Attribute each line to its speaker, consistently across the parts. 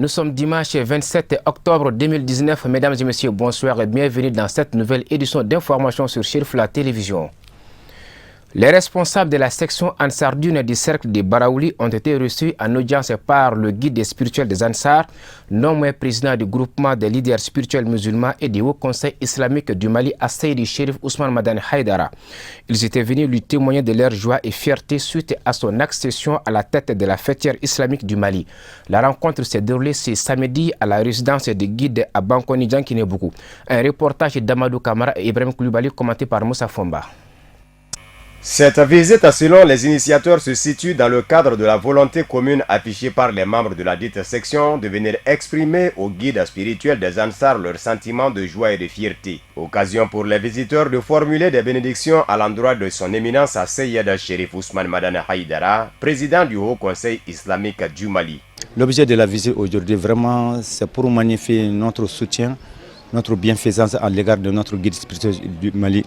Speaker 1: Nous sommes dimanche 27 octobre 2019. Mesdames et messieurs, bonsoir et bienvenue dans cette nouvelle édition d'information sur Cherif la télévision. Les responsables de la section Ansardune du cercle de Baraouli ont été reçus en audience par le guide spirituel des Ansar, nommé président du groupement des leaders spirituels musulmans et du Haut Conseil islamique du Mali, Seydi Cherif Ousmane Madani Haïdara. Ils étaient venus lui témoigner de leur joie et fierté suite à son accession à la tête de la fêtière islamique du Mali. La rencontre s'est déroulée ce samedi à la résidence du guide à Bankoni Djankineboukou. Un reportage d'Amadou Kamara et Ibrahim Koulibaly commenté par Moussa Fomba.
Speaker 2: Cette visite, selon les initiateurs, se situe dans le cadre de la volonté commune affichée par les membres de la dite section de venir exprimer au guide spirituel des Ansar leur sentiment de joie et de fierté. Occasion pour les visiteurs de formuler des bénédictions à l'endroit de son éminence Seydi Cherif Ousmane Madani Haïdara, président du Haut Conseil islamique du Mali.
Speaker 3: L'objet de la visite aujourd'hui, vraiment, c'est pour magnifier notre soutien, notre bienfaisance à l'égard de notre guide spirituel du Mali,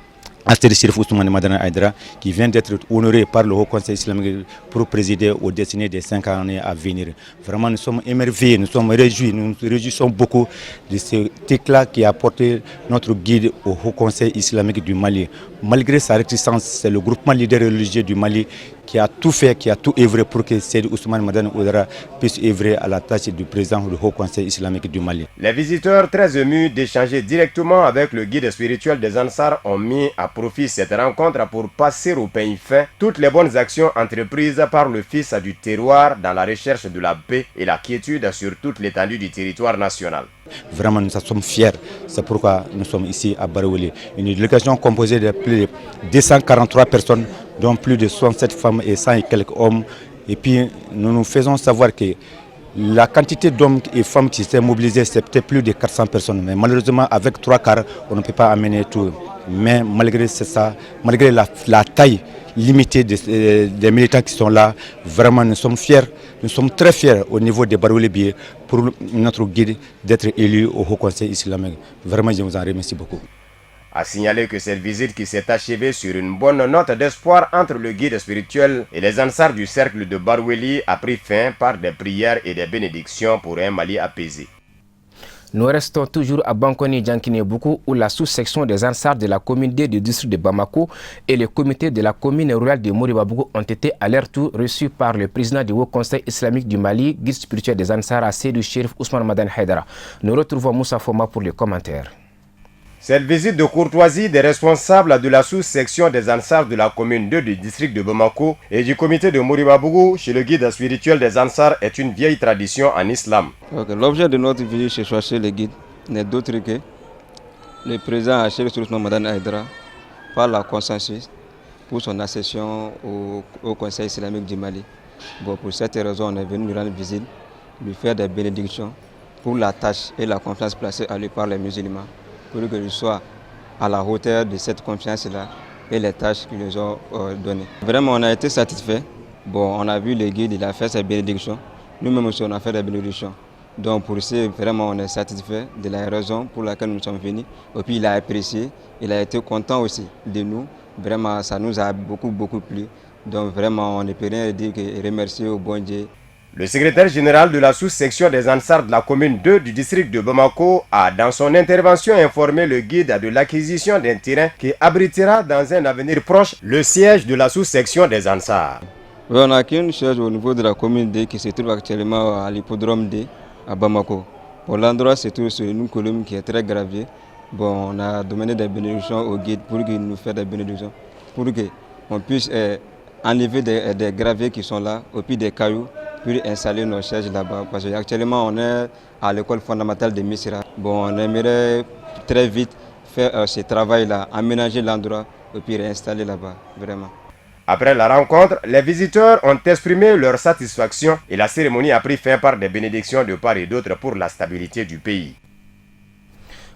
Speaker 3: Seydi Cherif Ousmane Madani Haïdara, qui vient d'être honoré par le Haut Conseil islamique pour présider aux destinées des 5 années à venir. Vraiment, nous sommes émerveillés, nous sommes réjouis, nous nous réjouissons beaucoup de cet éclat qui a apporté notre guide au Haut Conseil islamique du Mali. Malgré sa réticence, c'est le groupement leader religieux du Mali qui a tout fait, qui a tout œuvré pour que Seydi Ousmane Madani Haïdara puisse œuvrer à la tâche du président du Haut Conseil islamique du Mali.
Speaker 2: Les visiteurs, très émus d'échanger directement avec le guide spirituel des Ansar, ont mis à profit cette rencontre pour passer au peigne fin toutes les bonnes actions entreprises par le fils du terroir dans la recherche de la paix et la quiétude sur toute l'étendue du territoire national.
Speaker 3: Vraiment, nous en sommes fiers. C'est pourquoi nous sommes ici à Baraouli. Une délégation composée de plus de 243 personnes, dont plus de 67 femmes et 100 et quelques hommes. Et puis, nous nous faisons savoir que la quantité d'hommes et femmes qui s'est mobilisée, c'est peut-être plus de 400 personnes. Mais malheureusement, avec 3 quarts, on ne peut pas amener tout. Mais malgré ça, malgré la taille limitée des militants qui sont là, vraiment nous sommes fiers, nous sommes très fiers au niveau des Baraouli pour notre guide d'être élu au Haut Conseil islamique. Vraiment, je vous en remercie beaucoup.
Speaker 2: A signaler que cette visite qui s'est achevée sur une bonne note d'espoir entre le guide spirituel et les Ansars du cercle de Baraouli a pris fin par des prières et des bénédictions pour un Mali apaisé.
Speaker 1: Nous restons toujours à Bankoni Djankineboukou où la sous-section des Ansars de la commune D du district de Bamako et le comité de la commune rurale de Moribabougou ont été à leur tour reçus par le président du Haut Conseil islamique du Mali, guide spirituel des Ansars, Seydi Cherif Ousmane Madani Haïdara. Nous retrouvons Moussa Foma pour les commentaires.
Speaker 2: Cette visite de courtoisie des responsables de la sous-section des Ansars de la commune 2 du district de Bamako et du comité de Moribabougou chez le guide spirituel des Ansars est une vieille tradition en islam.
Speaker 4: L'objet de notre visite chez chercher le guide n'est d'autre que le président Cherif Ousmane Madani Haïdara par la consensus pour son accession au Conseil islamique du Mali. Bon, pour cette raison, on est venu lui rendre visite, lui faire des bénédictions pour la tâche et la confiance placée à lui par les musulmans, pour qu'il soit à la hauteur de cette confiance-là et les tâches qu'ils nous ont données. Vraiment, on a été satisfait. Bon, on a vu le guide, il a fait ses bénédictions. Nous-mêmes aussi, on a fait des bénédictions. Donc, pour ça, vraiment, on est satisfait de la raison pour laquelle nous sommes venus. Et puis, il a apprécié, il a été content aussi de nous. Vraiment, ça nous a beaucoup plu. Donc, vraiment, on ne peut rien dire que remercier au bon Dieu.
Speaker 2: Le secrétaire général de la sous-section des Ansars de la commune 2 du district de Bamako a, dans son intervention, informé le guide de l'acquisition d'un terrain qui abritera dans un avenir proche le siège de la sous-section des Ansars.
Speaker 4: Oui, on a qu'une siège au niveau de la commune 2 qui se trouve actuellement à l'hippodrome 2 à Bamako. Pour l'endroit, c'est tout sur une colonne qui est très gravée. Bon, on a demandé des bénédictions au guide pour qu'il nous fasse des bénédictions, pour qu'on puisse enlever des gravés qui sont là, au pied des cailloux, pour installer nos sièges là-bas. Parce qu'actuellement, on est à l'école fondamentale de Missira. Bon, on aimerait très vite faire ce travail-là, aménager l'endroit et puis réinstaller là-bas, vraiment.
Speaker 2: Après la rencontre, les visiteurs ont exprimé leur satisfaction et la cérémonie a pris fin par des bénédictions de part et d'autre pour la stabilité du pays.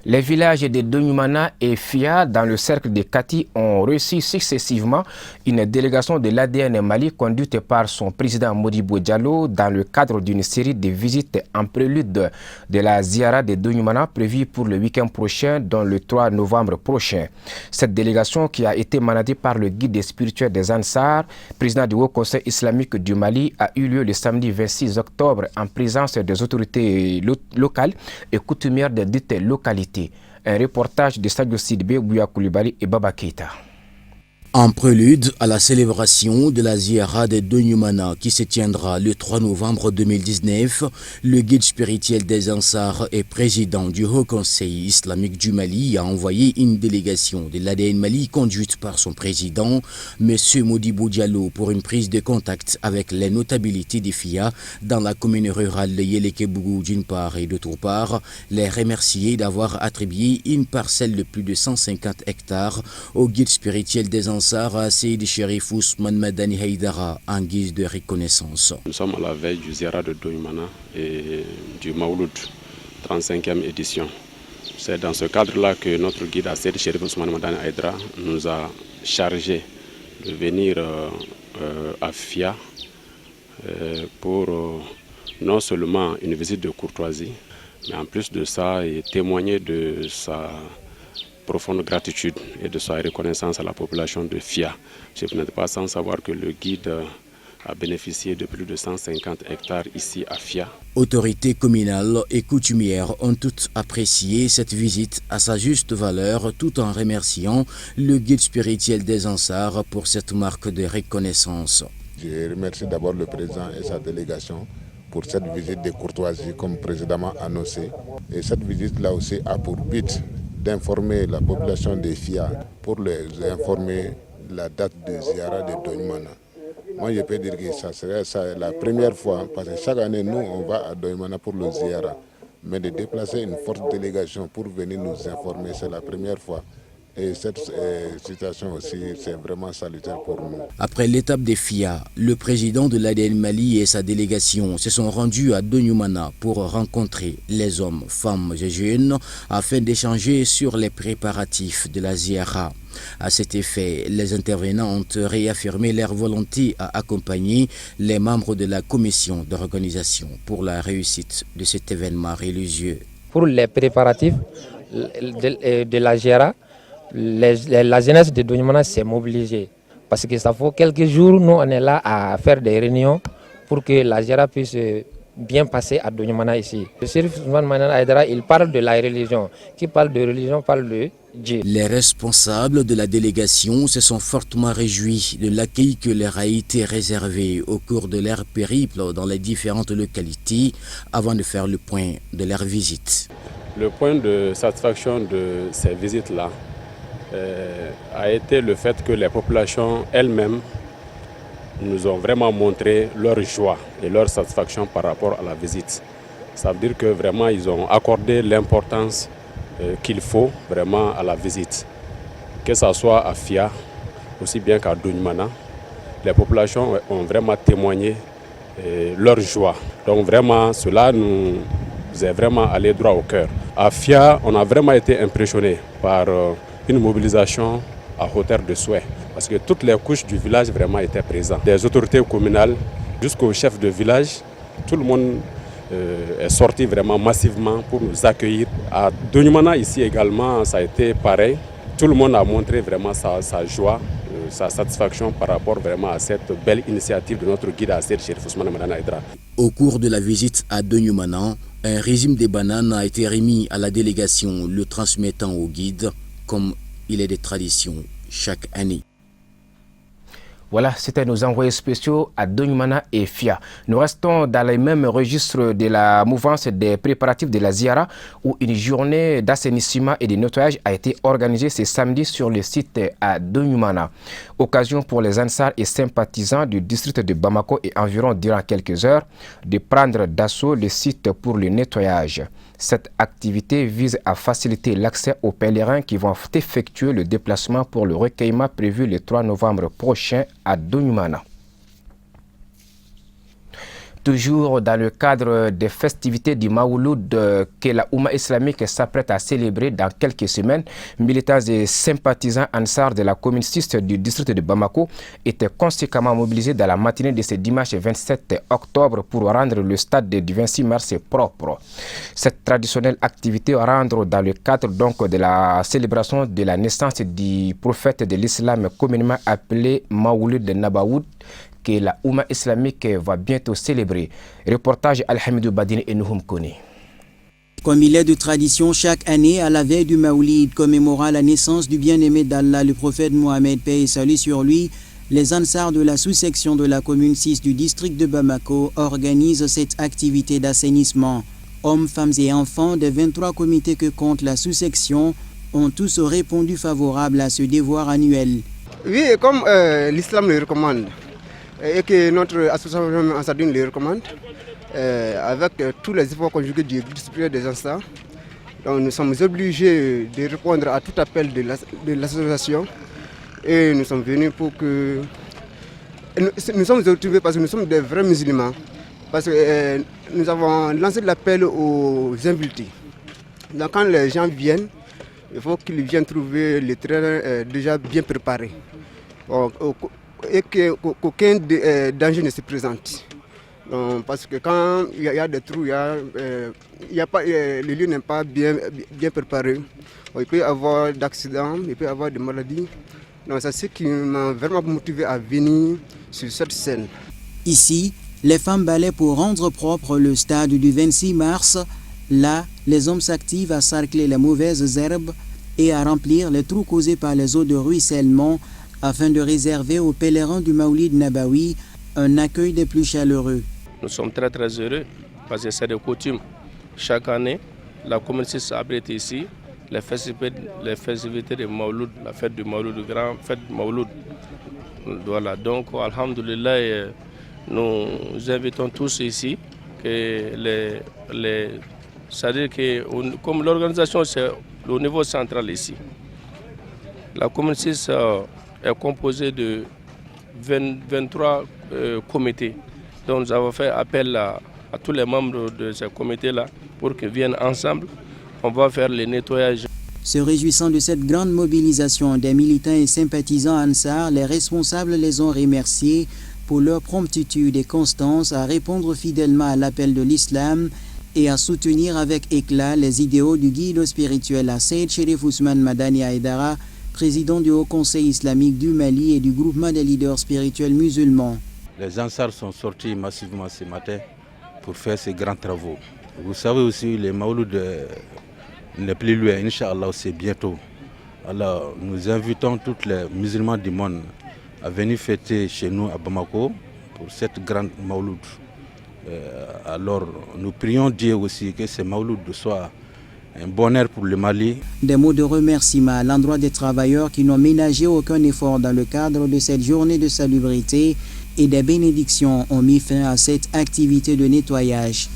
Speaker 1: Les villages de Donyumana et Fia, dans le cercle de Kati, ont reçu successivement une délégation de l'ADN Mali conduite par son président Modibo Diallo dans le cadre d'une série de visites en prélude de la Ziara de Donyumana prévue pour le week-end prochain, dont le 3 novembre prochain. Cette délégation, qui a été mandatée par le guide spirituel des Ansar, président du Haut Conseil islamique du Mali, a eu lieu le samedi 26 octobre en présence des autorités locales et coutumières de dites localités. Un reportage de Sadio Sidibé, Bouya Koulibaly et Baba Keita.
Speaker 5: En prélude à la célébration de la Ziara de Donyumana qui se tiendra le 3 novembre 2019, le guide spirituel des Ansar et président du Haut Conseil islamique du Mali a envoyé une délégation de l'ADN Mali conduite par son président, M. Modibo Diallo, pour une prise de contact avec les notabilités des FIA dans la commune rurale de Yelekebougou d'une part et d'autre part, les remercier d'avoir attribué une parcelle de plus de 150 hectares au guide spirituel des Ansar Seydi Cherif Ousmane Madani Haïdara en guise de reconnaissance.
Speaker 6: Nous sommes à la veille du Ziara de Donyumana et du Maouloud, 35e édition. C'est dans ce cadre-là que notre guide Seydi Cherif Ousmane Madani Haïdara nous a chargé de venir à Fia pour non seulement une visite de courtoisie, mais en plus de ça, et témoigner de sa profonde gratitude et de sa reconnaissance à la population de Fia. Vous n'êtes pas sans savoir que le guide a bénéficié de plus de 150 hectares ici à Fia.
Speaker 5: Autorités communales et coutumières ont toutes apprécié cette visite à sa juste valeur, tout en remerciant le guide spirituel des Ansar pour cette marque de reconnaissance.
Speaker 7: Je remercie d'abord le président et sa délégation pour cette visite de courtoisie comme précédemment annoncé. Et cette visite-là aussi a pour but d'informer la population des FIA pour les informer de la date de Ziara de Donyumana. Moi, je peux dire que ça serait la première fois, parce que chaque année, nous, on va à Donyumana pour le Ziara. Mais de déplacer une forte délégation pour venir nous informer, c'est la première fois. Et cette situation aussi, c'est vraiment salutaire pour nous.
Speaker 5: Après l'étape des FIA, le président de l'ADN Mali et sa délégation se sont rendus à Donyumana pour rencontrer les hommes, femmes et jeunes afin d'échanger sur les préparatifs de la Ziara. À cet effet, les intervenants ont réaffirmé leur volonté à accompagner les membres de la commission d'organisation pour la réussite de cet événement religieux.
Speaker 8: Pour les préparatifs de la Ziara, la jeunesse de Donyumana s'est mobilisée parce que ça fait quelques jours, nous on est là à faire des réunions pour que la Ziara puisse bien passer à Donyumana ici. Le Cherif Ousmane Madani Haïdara, il parle de la religion. Qui parle de religion parle de Dieu.
Speaker 5: Les responsables de la délégation se sont fortement réjouis de l'accueil que leur a été réservé au cours de leur périple dans les différentes localités avant de faire le point de leur visite.
Speaker 6: Le point de satisfaction de ces visites-là a été le fait que les populations elles-mêmes nous ont vraiment montré leur joie et leur satisfaction par rapport à la visite. Ça veut dire que vraiment ils ont accordé l'importance qu'il faut vraiment à la visite. Que ce soit à Fia, aussi bien qu'à Donyumana, les populations ont vraiment témoigné leur joie. Donc vraiment cela nous est vraiment allé droit au cœur. À Fia, on a vraiment été impressionnés par une mobilisation à hauteur de souhait, parce que toutes les couches du village vraiment étaient présentes. Des autorités communales jusqu'au chef de village, tout le monde est sorti vraiment massivement pour nous accueillir. À Donyumana ici également, ça a été pareil. Tout le monde a montré vraiment sa joie, sa satisfaction par rapport vraiment à cette belle initiative de notre guide Seydi Cherif Ousmane Madani Haïdara.
Speaker 5: Au cours de la visite à Donyumana, un régime de bananes a été remis à la délégation, le transmettant au guide, comme il est de tradition chaque année.
Speaker 1: Voilà, c'était nos envoyés spéciaux à Donyumana et Fia. Nous restons dans les mêmes registres de la mouvance des préparatifs de la Ziara, où une journée d'assainissement et de nettoyage a été organisée ce samedi sur le site à Donyumana. Occasion pour les Ansar et sympathisants du district de Bamako et environ durant quelques heures de prendre d'assaut le site pour le nettoyage. Cette activité vise à faciliter l'accès aux pèlerins qui vont effectuer le déplacement pour le recueillement prévu le 3 novembre prochain à Donyumana. Toujours dans le cadre des festivités du Mawlud que la Oumma islamique s'apprête à célébrer dans quelques semaines, militants et sympathisants Ansar de la commune 6 du district de Bamako étaient conséquemment mobilisés dans la matinée de ce dimanche 27 octobre pour rendre le stade du 26 mars propre. Cette traditionnelle activité rendre dans le cadre donc de la célébration de la naissance du prophète de l'islam communément appelé Mawlud Nabaoud que la Oumma islamique va bientôt célébrer. Reportage Al-Hamidou Badine et Nouhoum Kone.
Speaker 9: Comme il est de tradition, chaque année, à la veille du Maoulid, commémorant la naissance du bien-aimé d'Allah, le prophète Mohamed, paix et salut sur lui, les Ansars de la sous-section de la commune 6 du district de Bamako organisent cette activité d'assainissement. Hommes, femmes et enfants des 23 comités que compte la sous-section ont tous répondu favorables à ce devoir annuel.
Speaker 10: Oui, comme l'islam le recommande et que notre association Ansardine le recommande, avec tous les efforts conjugués du guide spirituel des Ansars, nous sommes obligés de répondre à tout appel de l'association et nous sommes venus pour que... Nous sommes retrouvés parce que nous sommes des vrais musulmans, parce que nous avons lancé l'appel aux invités. Donc quand les gens viennent, il faut qu'ils viennent trouver le terrain déjà bien préparé et qu'aucun danger ne se présente. Donc, parce que quand il y a des trous, le lieu n'est pas bien préparé. Il peut y avoir d'accidents, il peut y avoir des maladies. Donc c'est ce qui m'a vraiment motivé à venir sur cette scène.
Speaker 9: Ici, les femmes balaient pour rendre propre le stade du 26 mars. Là, les hommes s'activent à sarcler les mauvaises herbes et à remplir les trous causés par les eaux de ruissellement afin de réserver aux pèlerins du Maoulid Nabawi un accueil des plus chaleureux.
Speaker 11: Nous sommes très heureux parce que c'est de coutume. Chaque année, la communauté s'abrite ici, les festivités de Mawlud, la fête du Mawlud, la grande fête du Mawlud. Voilà, donc, alhamdoulilah, nous invitons tous ici, c'est-à-dire que comme l'organisation c'est au niveau central ici, la communauté est composée de 23 comités. Donc nous avons fait appel à tous les membres de ces comités-là pour qu'ils viennent ensemble. On va faire le nettoyage.
Speaker 9: Se réjouissant de cette grande mobilisation des militants et sympathisants Ansar, les responsables les ont remerciés pour leur promptitude et constance à répondre fidèlement à l'appel de l'islam et à soutenir avec éclat les idéaux du guide spirituel Saïd Cherif Ousmane Madani Aïdara, président du Haut Conseil islamique du Mali et du groupement des leaders spirituels musulmans.
Speaker 12: Les Ansars sont sortis massivement ce matin pour faire ces grands travaux. Vous savez aussi, le Mawlud n'est plus loin, Inch'Allah, c'est bientôt. Alors, nous invitons tous les musulmans du monde à venir fêter chez nous à Bamako pour cette grande Mawlud. Alors, nous prions Dieu aussi que ce Mawlud soit un bonheur pour le Mali.
Speaker 9: Des mots de remerciement à l'endroit des travailleurs qui n'ont ménagé aucun effort dans le cadre de cette journée de salubrité et des bénédictions ont mis fin à cette activité de nettoyage.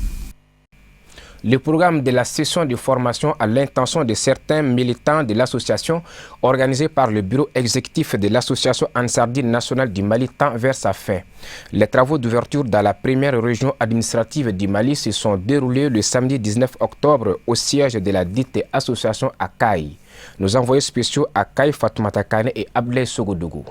Speaker 1: Le programme de la session de formation à l'intention de certains militants de l'association organisée par le bureau exécutif de l'association Ansardine nationale du Mali tend vers sa fin. Les travaux d'ouverture dans la première région administrative du Mali se sont déroulés le samedi 19 octobre au siège de la dite association à Kaï. Nos envoyés spéciaux à Kaï, Fatoumata Kane et Ablaye Sogodougou.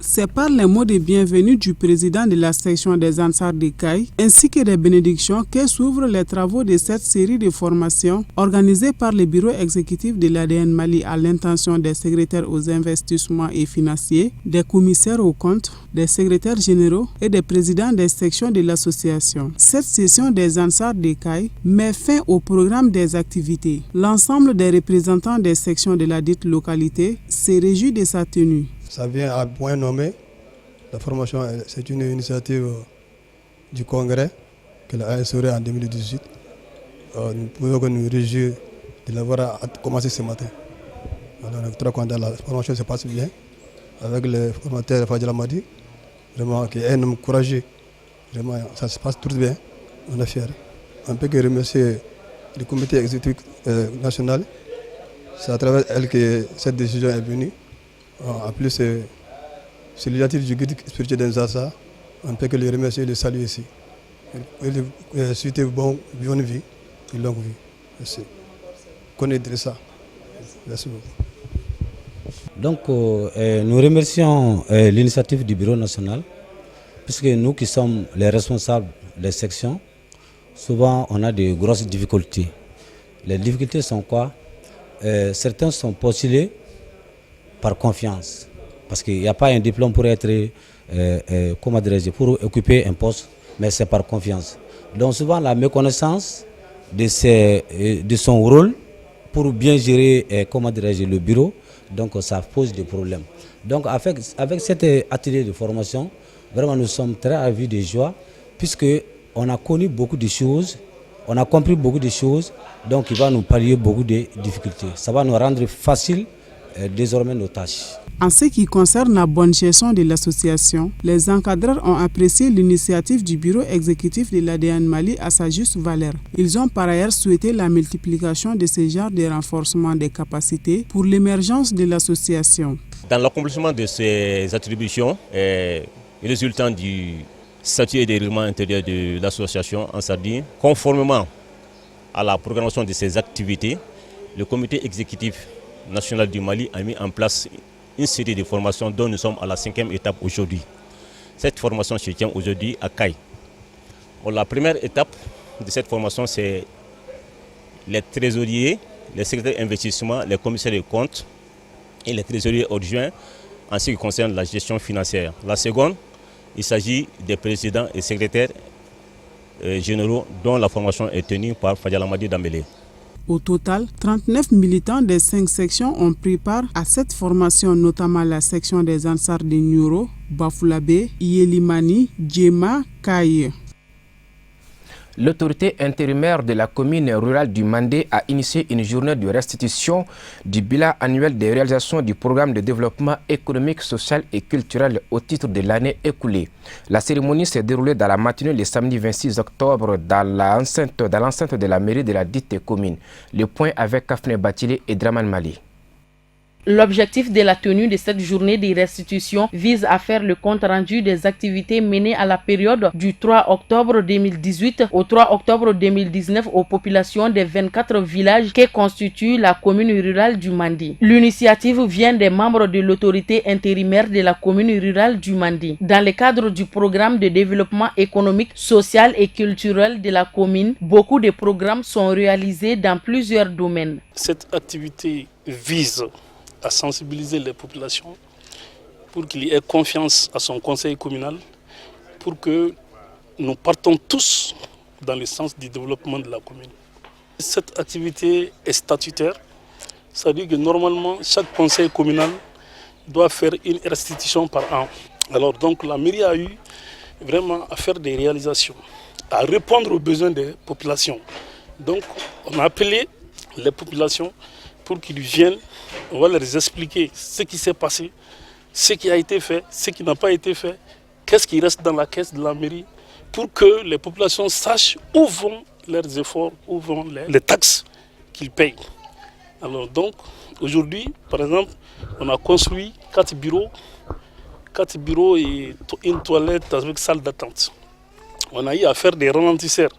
Speaker 13: C'est par les mots de bienvenue du président de la section des Ansars de Kaï ainsi que des bénédictions que s'ouvrent les travaux de cette série de formations organisées par le bureau exécutif de l'ADN Mali à l'intention des secrétaires aux investissements et financiers, des commissaires aux comptes, des secrétaires généraux et des présidents des sections de l'association. Cette session des Ansars de Kaï met fin au programme des activités. L'ensemble des représentants des sections de la dite localité se réjouit de sa tenue.
Speaker 14: Ça vient à point nommé. La formation, c'est une initiative du Congrès qu'elle a instaurée en 2018. Nous pouvons nous réjouir de l'avoir commencé ce matin. On est très content. La formation se passe bien avec le formateur Fadjala Madi, vraiment qui est un homme courageux. Vraiment, ça se passe tout bien. On est fiers. On peut que remercier le comité exécutif national. C'est à travers elle que cette décision est venue. En plus, c'est l'initiative du guide spirituel d'Enzassa. On ne peut que les remercier et les saluer ici. souhaiter bonne vie et longue vie. Merci. Connaître ça. Merci beaucoup.
Speaker 15: Donc, nous remercions l'initiative du Bureau national, puisque nous qui sommes les responsables des sections, souvent on a de grosses difficultés. Les difficultés sont quoi? Certains sont postulés par confiance, parce qu'il n'y a pas un diplôme pour être, pour occuper un poste, mais c'est par confiance. Donc souvent la méconnaissance de son rôle pour bien gérer le bureau, donc ça pose des problèmes. Donc avec cet atelier de formation, vraiment nous sommes très ravis de joie, puisque on a connu beaucoup de choses, on a compris beaucoup de choses, donc il va nous pallier beaucoup de difficultés. Ça va nous rendre facile désormais nos tâches.
Speaker 13: En ce qui concerne la bonne gestion de l'association, les encadreurs ont apprécié l'initiative du bureau exécutif de l'ADN Mali à sa juste valeur. Ils ont par ailleurs souhaité la multiplication de ce genre de renforcement des capacités pour l'émergence de l'association.
Speaker 16: Dans l'accomplissement de ces attributions, résultant du statut et des règlements intérieurs de l'association en Sardine, conformément à la programmation de ces activités, le comité exécutif national du Mali a mis en place une série de formations dont nous sommes à la 5e étape aujourd'hui. Cette formation se tient aujourd'hui à Caille. La première étape de cette formation, c'est les trésoriers, les secrétaires d'investissement, les commissaires de comptes et les trésoriers adjoints en ce qui concerne la gestion financière. La seconde, il s'agit des présidents et secrétaires généraux dont la formation est tenue par Fadjalamadi Dambélé.
Speaker 13: Au total, 39 militants des 5 sections ont pris part à cette formation, notamment la section des Ansar de Nyoro, Bafulabe, Yelimani, Djema, Kaye.
Speaker 1: L'autorité intérimaire de la commune rurale du Mandé a initié une journée de restitution du bilan annuel des réalisations du programme de développement économique, social et culturel au titre de l'année écoulée. La cérémonie s'est déroulée dans la matinée le samedi 26 octobre dans l'enceinte de la mairie de la dite commune. Le point avec Kafne Batilé et Draman Mali.
Speaker 17: L'objectif de la tenue de cette journée de restitution vise à faire le compte rendu des activités menées à la période du 3 octobre 2018 au 3 octobre 2019 aux populations des 24 villages qui constituent la commune rurale du Mandi. L'initiative vient des membres de l'autorité intérimaire de la commune rurale du Mandi. Dans le cadre du programme de développement économique, social et culturel de la commune, beaucoup de programmes sont réalisés dans plusieurs domaines.
Speaker 18: Cette activité vise à sensibiliser les populations pour qu'il y ait confiance à son conseil communal, pour que nous partons tous dans le sens du développement de la commune. Cette activité est statutaire, c'est-à-dire que normalement chaque conseil communal doit faire une restitution par an. Alors donc la mairie a eu vraiment à faire des réalisations, à répondre aux besoins des populations. Donc on a appelé les populations pour qu'ils viennent, on va leur expliquer ce qui s'est passé, ce qui a été fait, ce qui n'a pas été fait, qu'est-ce qui reste dans la caisse de la mairie, pour que les populations sachent où vont leurs efforts, où vont les taxes qu'ils payent. Alors donc, aujourd'hui, par exemple, on a construit 4 bureaux et une toilette avec salle d'attente. On a eu à faire des ralentisseurs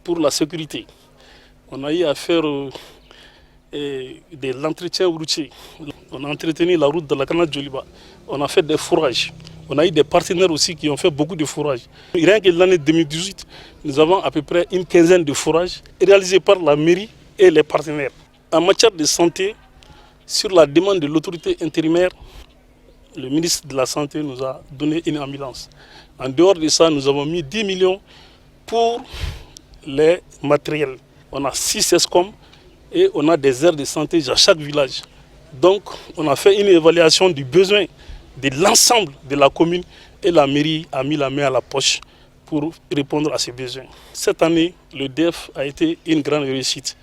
Speaker 18: pour la sécurité. On a eu à faire de l'entretien routier. On a entretenu la route de la canal Djoliba. On a fait des fourrages. On a eu des partenaires aussi qui ont fait beaucoup de fourrages. Rien que l'année 2018, nous avons à peu près une quinzaine de fourrages réalisés par la mairie et les partenaires. En matière de santé, sur la demande de l'autorité intérimaire, le ministre de la Santé nous a donné une ambulance. En dehors de ça, nous avons mis 10 millions pour les matériels. On a 6 ESCOM et on a des aires de santé à chaque village. Donc, on a fait une évaluation du besoin de l'ensemble de la commune et la mairie a mis la main à la poche pour répondre à ces besoins. Cette année, le DEF a été une grande réussite.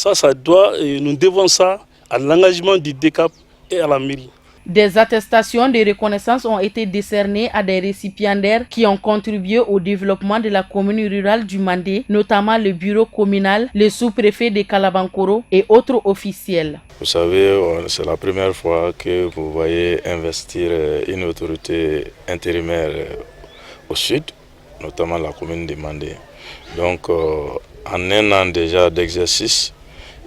Speaker 18: Nous devons ça à l'engagement du DECAP et à la mairie.
Speaker 17: Des attestations de reconnaissance ont été décernées à des récipiendaires qui ont contribué au développement de la commune rurale du Mandé, notamment le bureau communal, le sous-préfet de Kalabankoro et autres officiels.
Speaker 19: Vous savez, c'est la première fois que vous voyez investir une autorité intérimaire au sud. notamment la commune de Mandé. Donc en un an déjà d'exercice,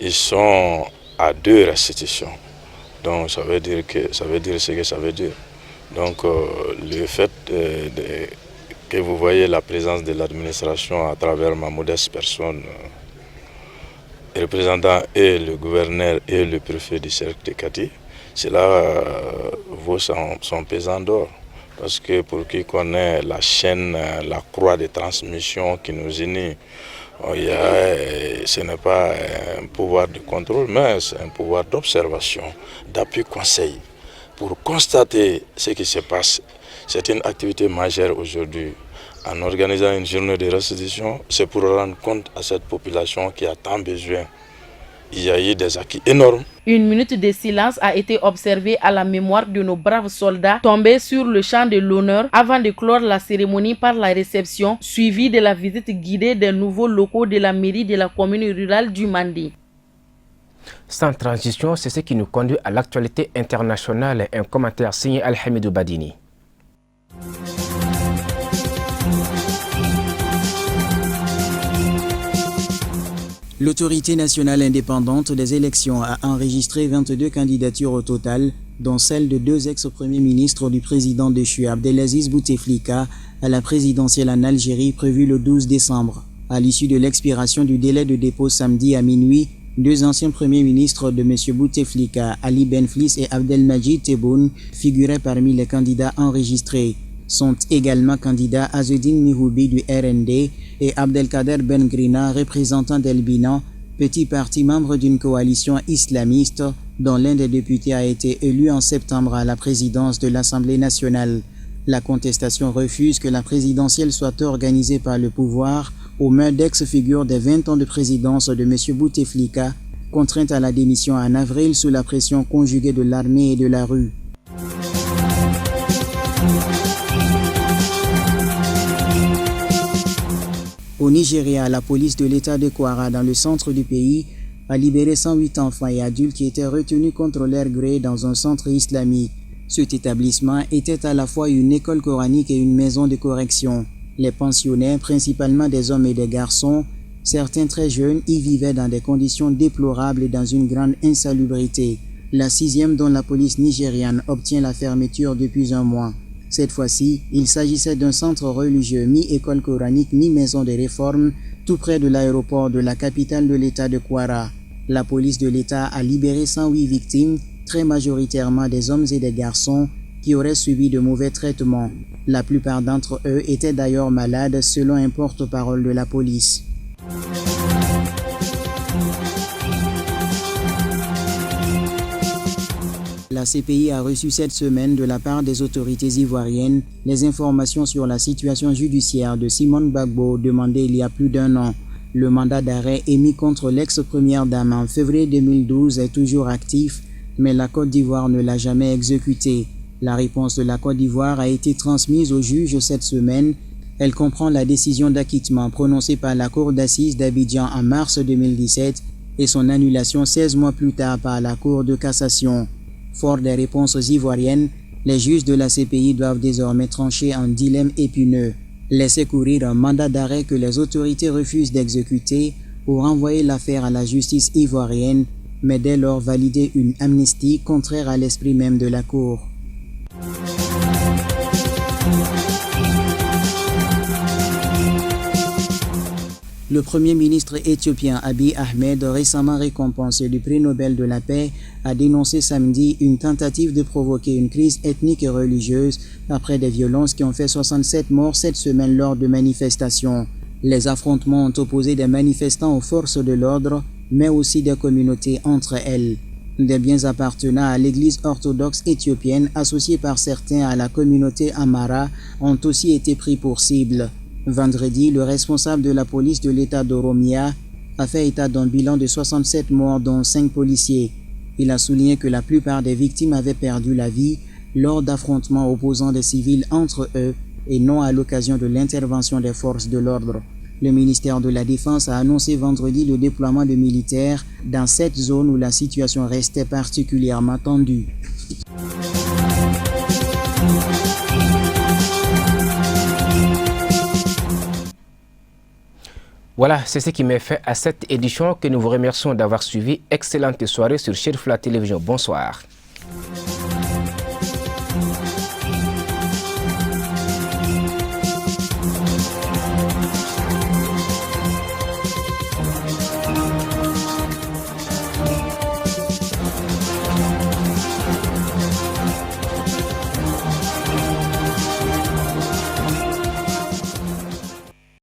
Speaker 19: ils sont à 2 restitutions. Donc ça veut dire ce que ça veut dire. Donc le fait que vous voyez la présence de l'administration à travers ma modeste personne, représentant et le gouverneur et le préfet du cercle de Kati, cela vaut son pesant d'or. Parce que pour qui connaît la chaîne, la croix de transmission qui nous unit, ce n'est pas un pouvoir de contrôle, mais c'est un pouvoir d'observation, d'appui conseil. Pour constater ce qui se passe, c'est une activité majeure aujourd'hui. En organisant une journée de restitution, c'est pour rendre compte à cette population qui a tant besoin. Il y a eu des acquis énormes.
Speaker 17: Une minute de silence a été observée à la mémoire de nos braves soldats tombés sur le champ de l'honneur avant de clore la cérémonie par la réception, suivie de la visite guidée des nouveaux locaux de la mairie de la commune rurale du Mandi.
Speaker 1: Sans transition, c'est ce qui nous conduit à l'actualité internationale. Un commentaire signé Al-Hamidou Badini.
Speaker 9: L'autorité nationale indépendante des élections a enregistré 22 candidatures au total, dont celle de 2 ex-premiers ministres du président déchu Abdelaziz Bouteflika à la présidentielle en Algérie prévue le 12 décembre. À l'issue de l'expiration du délai de dépôt samedi à minuit, 2 anciens premiers ministres de M. Bouteflika, Ali Benflis et Abdelmajid Tebboune, figuraient parmi les candidats enregistrés. Sont également candidats Azzedine Mihoubi du RND et Abdelkader Bengrina, représentant d'Elbina, petit parti membre d'une coalition islamiste dont l'un des députés a été élu en septembre à la présidence de l'Assemblée nationale. La contestation refuse que la présidentielle soit organisée par le pouvoir aux mains d'ex-figures des 20 ans de présidence de M. Bouteflika, contrainte à la démission en avril sous la pression conjuguée de l'armée et de la rue. Au Nigeria, la police de l'État de Kwara, dans le centre du pays, a libéré 108 enfants et adultes qui étaient retenus contre leur gré dans un centre islamique. Cet établissement était à la fois une école coranique et une maison de correction. Les pensionnaires, principalement des hommes et des garçons, certains très jeunes, y vivaient dans des conditions déplorables et dans une grande insalubrité. La 6e dont la police nigériane obtient la fermeture depuis un mois. Cette fois-ci, il s'agissait d'un centre religieux mi-école coranique, mi-maison de réforme, tout près de l'aéroport de la capitale de l'État de Kwara. La police de l'État a libéré 108 victimes, très majoritairement des hommes et des garçons, qui auraient subi de mauvais traitements. La plupart d'entre eux étaient d'ailleurs malades, selon un porte-parole de la police. La CPI a reçu cette semaine de la part des autorités ivoiriennes les informations sur la situation judiciaire de Simone Gbagbo demandée il y a plus d'1 an. Le mandat d'arrêt émis contre l'ex-première dame en février 2012 est toujours actif, mais la Côte d'Ivoire ne l'a jamais exécuté. La réponse de la Côte d'Ivoire a été transmise au juge cette semaine. Elle comprend la décision d'acquittement prononcée par la Cour d'assises d'Abidjan en mars 2017 et son annulation 16 mois plus tard par la Cour de cassation. Fort des réponses ivoiriennes, les juges de la CPI doivent désormais trancher un dilemme épineux. Laisser courir un mandat d'arrêt que les autorités refusent d'exécuter ou renvoyer l'affaire à la justice ivoirienne, mais dès lors valider une amnistie contraire à l'esprit même de la Cour. Le Premier ministre éthiopien Abiy Ahmed, récemment récompensé du prix Nobel de la paix, a dénoncé samedi une tentative de provoquer une crise ethnique et religieuse après des violences qui ont fait 67 morts cette semaine lors de manifestations. Les affrontements ont opposé des manifestants aux forces de l'ordre, mais aussi des communautés entre elles. Des biens appartenant à l'église orthodoxe éthiopienne, associés par certains à la communauté Amhara, ont aussi été pris pour cible. Vendredi, le responsable de la police de l'État d'Oromia a fait état d'un bilan de 67 morts, dont 5 policiers. Il a souligné que la plupart des victimes avaient perdu la vie lors d'affrontements opposant des civils entre eux et non à l'occasion de l'intervention des forces de l'ordre. Le ministère de la Défense a annoncé vendredi le déploiement de militaires dans cette zone où la situation restait particulièrement tendue.
Speaker 1: Voilà, c'est ce qui met fin à cette édition que nous vous remercions d'avoir suivi. Excellente soirée sur Cherif la Télévision. Bonsoir.